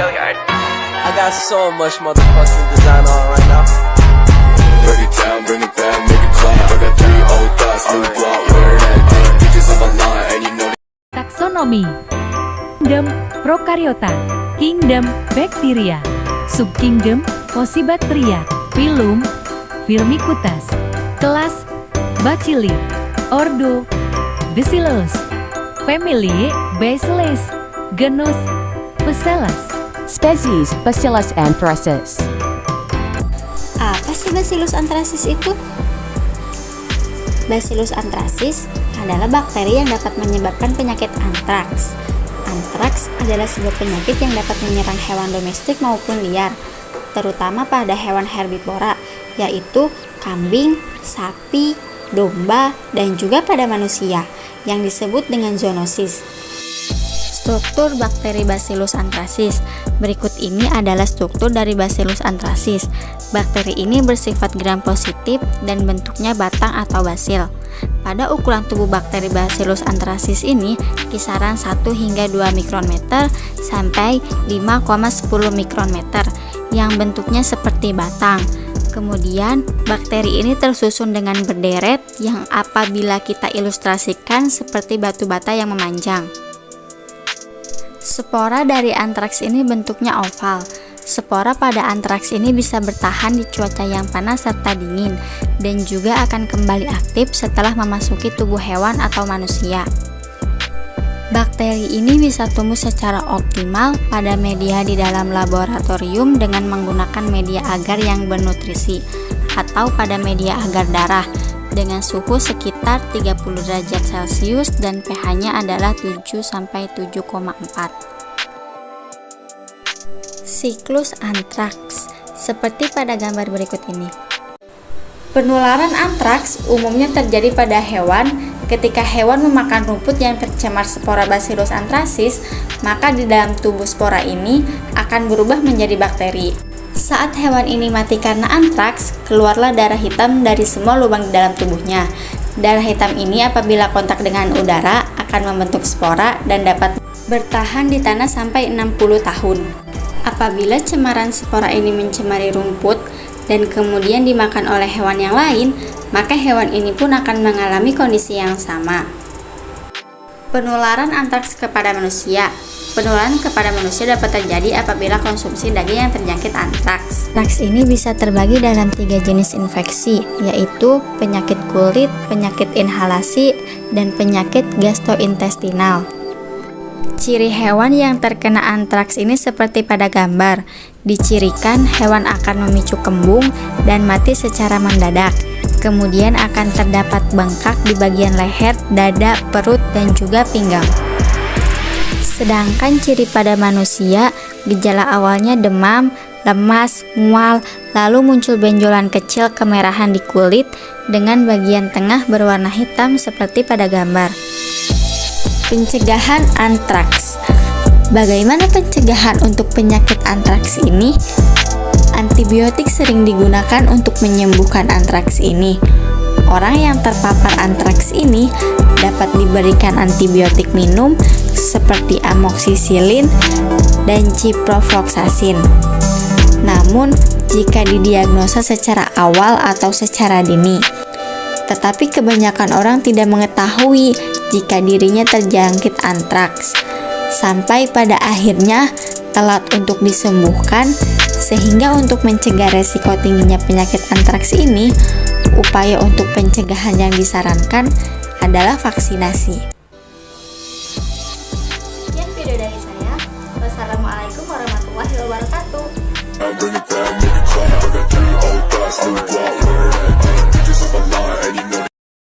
I got so much motherfucking design on right now. Break it down, bring it back, make it clap. I got 3 old thoughts, new guap, wear that thing. Bitches on my line, and you know. Taksonomi. Kingdom Prokaryota, Kingdom Bacteria, Subkingdom Posibacteria, Phylum Firmicutes, Kelas Bacilli, Ordo Bacillus, Family Bacillus, Genus Bacillus, Species Bacillus anthracis. Apa sih Bacillus anthracis itu? Bacillus anthracis adalah bakteri yang dapat menyebabkan penyakit antraks. Antraks adalah sebuah penyakit yang dapat menyerang hewan domestik maupun liar, terutama pada hewan herbivora, yaitu kambing, sapi, domba, dan juga pada manusia, yang disebut dengan zoonosis. Struktur bakteri Bacillus anthracis. Berikut ini adalah struktur dari Bacillus anthracis. Bakteri ini bersifat gram positif dan bentuknya batang atau basil. Pada ukuran tubuh bakteri Bacillus anthracis ini kisaran 1 hingga 2 mikrometer sampai 5,10 mikrometer yang bentuknya seperti batang. Kemudian bakteri ini tersusun dengan berderet yang apabila kita ilustrasikan seperti batu bata yang memanjang. Spora dari antraks ini bentuknya oval. Spora pada antraks ini bisa bertahan di cuaca yang panas serta dingin dan juga akan kembali aktif setelah memasuki tubuh hewan atau manusia. Bakteri ini bisa tumbuh secara optimal pada media di dalam laboratorium dengan menggunakan media agar yang bernutrisi atau pada media agar darah dengan suhu sekitar 30 derajat Celcius dan pH-nya adalah 7-7,4. Siklus antraks seperti pada gambar berikut ini. Penularan antraks umumnya terjadi pada hewan. Ketika hewan memakan rumput yang tercemar spora Bacillus anthracis, maka di dalam tubuh spora ini akan berubah menjadi bakteri. Saat hewan ini mati karena antraks, keluarlah darah hitam dari semua lubang di dalam tubuhnya. Darah hitam ini apabila kontak dengan udara akan membentuk spora dan dapat bertahan di tanah sampai 60 tahun. Apabila cemaran spora ini mencemari rumput dan kemudian dimakan oleh hewan yang lain, maka hewan ini pun akan mengalami kondisi yang sama. Penularan antraks kepada manusia. Penularan kepada manusia dapat terjadi apabila konsumsi daging yang terjangkit antraks. Antraks ini bisa terbagi dalam 3 jenis infeksi, yaitu penyakit kulit, penyakit inhalasi, dan penyakit gastrointestinal. Ciri hewan yang terkena antraks ini seperti pada gambar. Dicirikan hewan akan memicu kembung dan mati secara mendadak. Kemudian akan terdapat bengkak di bagian leher, dada, perut, dan juga pinggang. Sedangkan ciri pada manusia, gejala awalnya demam, lemas, mual, lalu muncul benjolan kecil kemerahan di kulit dengan bagian tengah berwarna hitam seperti pada gambar. Pencegahan antraks. Bagaimana pencegahan untuk penyakit antraks ini? Antibiotik sering digunakan untuk menyembuhkan antraks ini. Orang yang terpapar antraks ini dapat diberikan antibiotik minum seperti amoksisilin dan ciprofloxacin. Namun, jika didiagnosa secara awal atau secara dini. Tetapi kebanyakan orang tidak mengetahui jika dirinya terjangkit antraks. Sampai pada akhirnya telat untuk disembuhkan, sehingga untuk mencegah resiko tingginya penyakit antraks ini, upaya untuk pencegahan yang disarankan adalah vaksinasi. Sekian video dari saya. Wassalamualaikum warahmatullahi wabarakatuh.